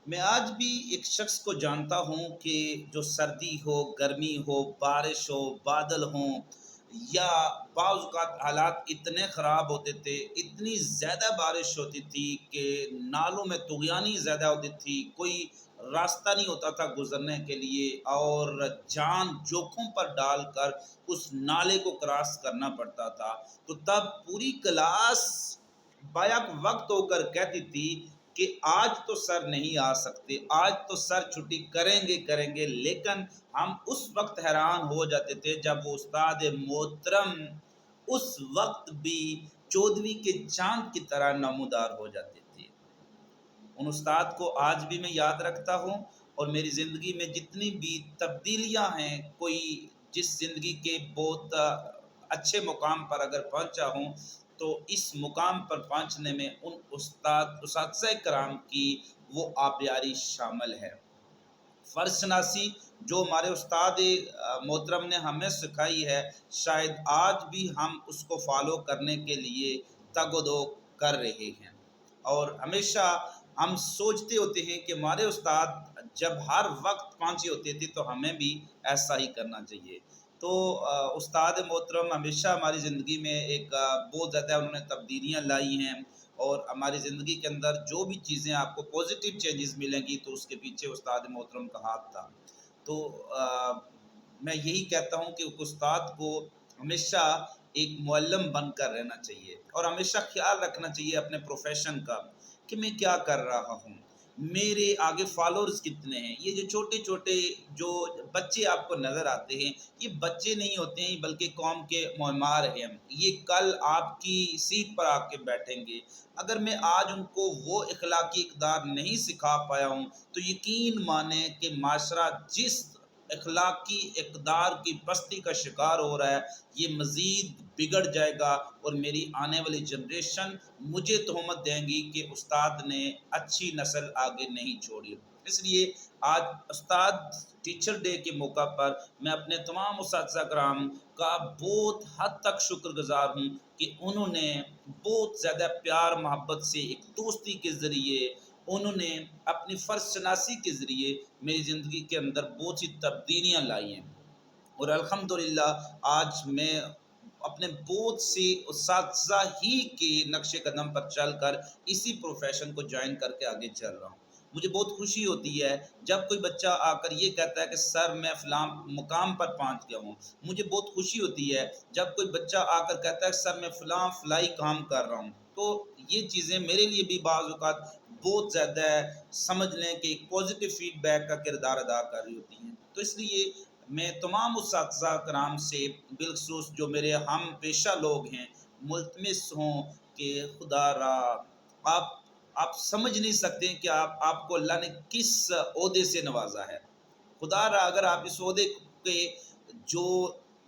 میں آج بھی ایک شخص کو جانتا ہوں کہ جو سردی ہو، گرمی ہو، بارش ہو، بادل ہوں، یا بعض اوقات حالات اتنے خراب ہوتے تھے، اتنی زیادہ بارش ہوتی تھی کہ نالوں میں طغیانی زیادہ ہوتی تھی، کوئی راستہ نہیں ہوتا تھا گزرنے کے لیے، اور جان جوکھم پر ڈال کر اس نالے کو کراس کرنا پڑتا تھا۔ تو تب پوری کلاس بیک وقت ہو کر کہتی تھی کہ آج تو سر نہیں آ سکتے، آج تو سر چھٹی کریں گے، لیکن ہم اس وقت حیران ہو جاتے تھے جب وہ استاد محترم اس وقت بھی چودھویں کے چاند کی طرح نمودار ہو جاتے تھے۔ ان استاد کو آج بھی میں یاد رکھتا ہوں، اور میری زندگی میں جتنی بھی تبدیلیاں ہیں، کوئی جس زندگی کے بہت اچھے مقام پر اگر پہنچا ہوں تو اس مقام پر پہنچنے میں ان اساتذہ کرام کی وہ آبیاری شامل ہے۔ فرض شناسی جو ہمارے استاد محترم نے ہمیں سکھائی ہے، شاید آج بھی ہم اس کو فالو کرنے کے لیے تگ و دو کر رہے ہیں، اور ہمیشہ ہم سوچتے ہوتے ہیں کہ ہمارے استاد جب ہر وقت پہنچے ہوتے تھے تو ہمیں بھی ایسا ہی کرنا چاہیے۔ تو استاد محترم ہمیشہ ہماری زندگی میں ایک بہت زیادہ انہوں نے تبدیلیاں لائی ہیں، اور ہماری زندگی کے اندر جو بھی چیزیں آپ کو پازیٹیو چینجز ملیں گی تو اس کے پیچھے استاد محترم کا ہاتھ تھا۔ تو میں یہی کہتا ہوں کہ استاد کو ہمیشہ ایک معلم بن کر رہنا چاہیے، اور ہمیشہ خیال رکھنا چاہیے اپنے پروفیشن کا کہ میں کیا کر رہا ہوں، میرے آگے فالوورز کتنے ہیں۔ یہ جو چھوٹے چھوٹے جو بچے آپ کو نظر آتے ہیں، یہ بچے نہیں ہوتے ہیں بلکہ قوم کے معمار ہیں، یہ کل آپ کی سیٹ پر آ کے بیٹھیں گے۔ اگر میں آج ان کو وہ اخلاقی اقدار نہیں سکھا پایا ہوں تو یقین مانیں کہ معاشرہ جس اخلاقی اقدار کی پستی کا شکار ہو رہا ہے، یہ مزید بگڑ جائے گا، اور میری آنے والی جنریشن مجھے تہمت دیں گی کہ استاد نے اچھی نسل آگے نہیں چھوڑی۔ اس لیے آج استاد ٹیچر ڈے کے موقع پر میں اپنے تمام اساتذہ کرام کا بہت حد تک شکر گزار ہوں کہ انہوں نے بہت زیادہ پیار محبت سے ایک دوستی کے ذریعے، انہوں نے اپنی فرض شناسی کے ذریعے میری زندگی کے اندر بہت سی تبدیلیاں لائی ہیں، اور الحمدللہ آج میں اپنے بہت سی اساتذہ ہی کے نقش قدم پر چل کر اسی پروفیشن کو جوائن کر کے آگے چل رہا ہوں۔ مجھے بہت خوشی ہوتی ہے جب کوئی بچہ آ کر یہ کہتا ہے کہ سر میں فلاں مقام پر پہنچ گیا ہوں۔ مجھے بہت خوشی ہوتی ہے جب کوئی بچہ آ کر کہتا ہے کہ سر میں فلاں فلائی کام کر رہا ہوں۔ تو یہ چیزیں میرے لیے بھی بعض اوقات بہت زیادہ سمجھ لیں کہ ایک پازیٹیو فیڈ بیک کا کردار ادا کر رہی ہوتی ہیں۔ تو اس لیے میں تمام اساتذہ کرام سے بالخصوص جو میرے ہم پیشہ لوگ ہیں ملتمس ہوں کہ خدا را آپ سمجھ نہیں سکتے کہ آپ کو اللہ نے کس عہدے سے نوازا ہے۔ خدا را اگر آپ اس عہدے کے جو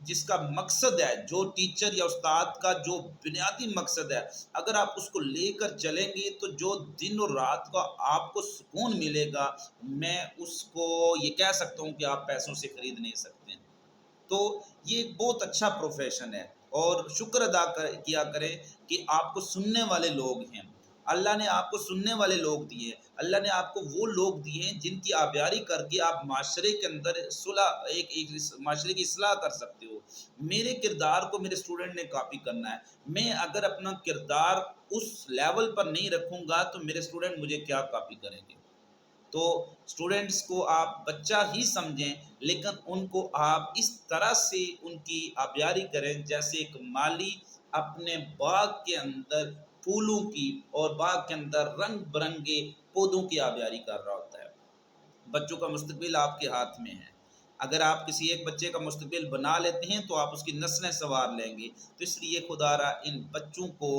جس کا مقصد ہے، جو ٹیچر یا استاد کا جو بنیادی مقصد ہے، اگر آپ اس کو لے کر چلیں گے تو جو دن اور رات کا آپ کو سکون ملے گا، میں اس کو یہ کہہ سکتا ہوں کہ آپ پیسوں سے خرید نہیں سکتے۔ تو یہ ایک بہت اچھا پروفیشن ہے، اور شکر ادا کیا کریں کہ آپ کو سننے والے لوگ ہیں۔ اللہ نے آپ کو سننے والے لوگ دیے، اللہ نے آپ کو وہ لوگ دیے ہیں جن کی آبیاری کر کے آپ معاشرے کے اندر صلح ایک معاشرے کی اصلاح کر سکتے ہو۔ میرے کردار کو میرے اسٹوڈنٹ نے کاپی کرنا ہے، میں اگر اپنا کردار اس لیول پر نہیں رکھوں گا تو میرے اسٹوڈنٹ مجھے کیا کاپی کریں گے۔ تو اسٹوڈنٹس کو آپ بچہ ہی سمجھیں، لیکن ان کو آپ اس طرح سے ان کی آبیاری کریں جیسے ایک مالی اپنے باغ کے اندر پھولوں کی اور باغ کے اندر رنگ برنگے پودوں کی آبیاری کر رہا ہوتا ہے۔ بچوں کا مستقبل آپ کے ہاتھ میں ہے، اگر آپ کسی ایک بچے کا مستقبل بنا لیتے ہیں تو آپ اس کی نسلیں سنوار لیں گے۔ تو اس لیے خدا را ان بچوں کو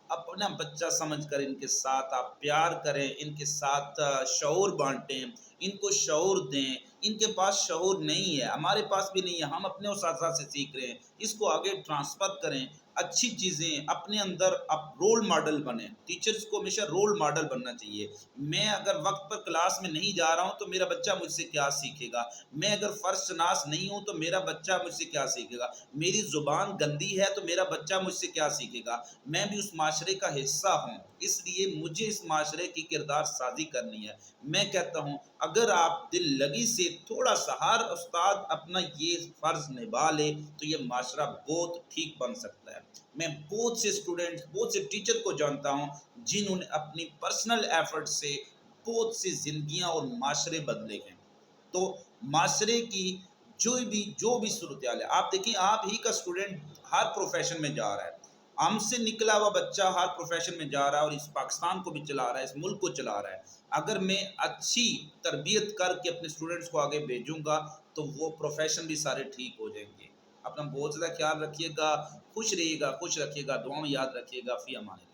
اپنا بچہ سمجھ کر ان کے ساتھ آپ پیار کریں، ان کے ساتھ شعور بانٹیں، ان کو شعور دیں۔ ان کے پاس شعور نہیں ہے، ہمارے پاس بھی نہیں ہے، ہم اپنے اساتذہ سے سیکھ رہے ہیں، اس کو آگے ٹرانسفر کریں۔ اچھی چیزیں اپنے اندر اب رول ماڈل بنیں. ٹیچرز کو ہمیشہ رول ماڈل بننا چاہیے. میں اگر وقت پر کلاس میں نہیں جا رہا ہوں تو میرا بچہ مجھ سے کیا سیکھے گا؟ میں اگر فرض شناس نہیں ہوں تو میرا بچہ مجھ سے کیا سیکھے گا؟ میری زبان گندی ہے تو میرا بچہ مجھ سے کیا سیکھے گا؟ میں بھی اس معاشرے کا حصہ ہوں، اس لیے مجھے اس معاشرے کی کردار سازی کرنی ہے. میں کہتا ہوں اگر آپ دل لگی سے تھوڑا سا ہر استاد اپنا یہ فرض نبھا لے تو یہ معاشرہ بہت ٹھیک بن سکتا ہے. میں بہت سے اسٹوڈنٹس، بہت سے ٹیچر کو جانتا ہوں جنہوں نے اپنی پرسنل ایفرٹ سے بہت سی زندگیاں اور معاشرے بدلے ہیں. تو معاشرے کی جو بھی صورتحال ہے، آپ دیکھیں آپ ہی کا اسٹوڈنٹ ہر پروفیشن میں جا رہا ہے، ہم سے نکلا ہوا بچہ ہر پروفیشن میں جا رہا ہے اور اس پاکستان کو بھی چلا رہا ہے، اس ملک کو چلا رہا ہے. اگر میں اچھی تربیت کر کے اپنے اسٹوڈنٹس کو آگے بھیجوں گا تو وہ پروفیشن بھی سارے ٹھیک ہو جائیں گے. اپنا بہت زیادہ خیال رکھیے گا، خوش رہیے گا، خوش رکھیے گا، دعاؤں میں یاد رکھیے گا. فی امان اللہ.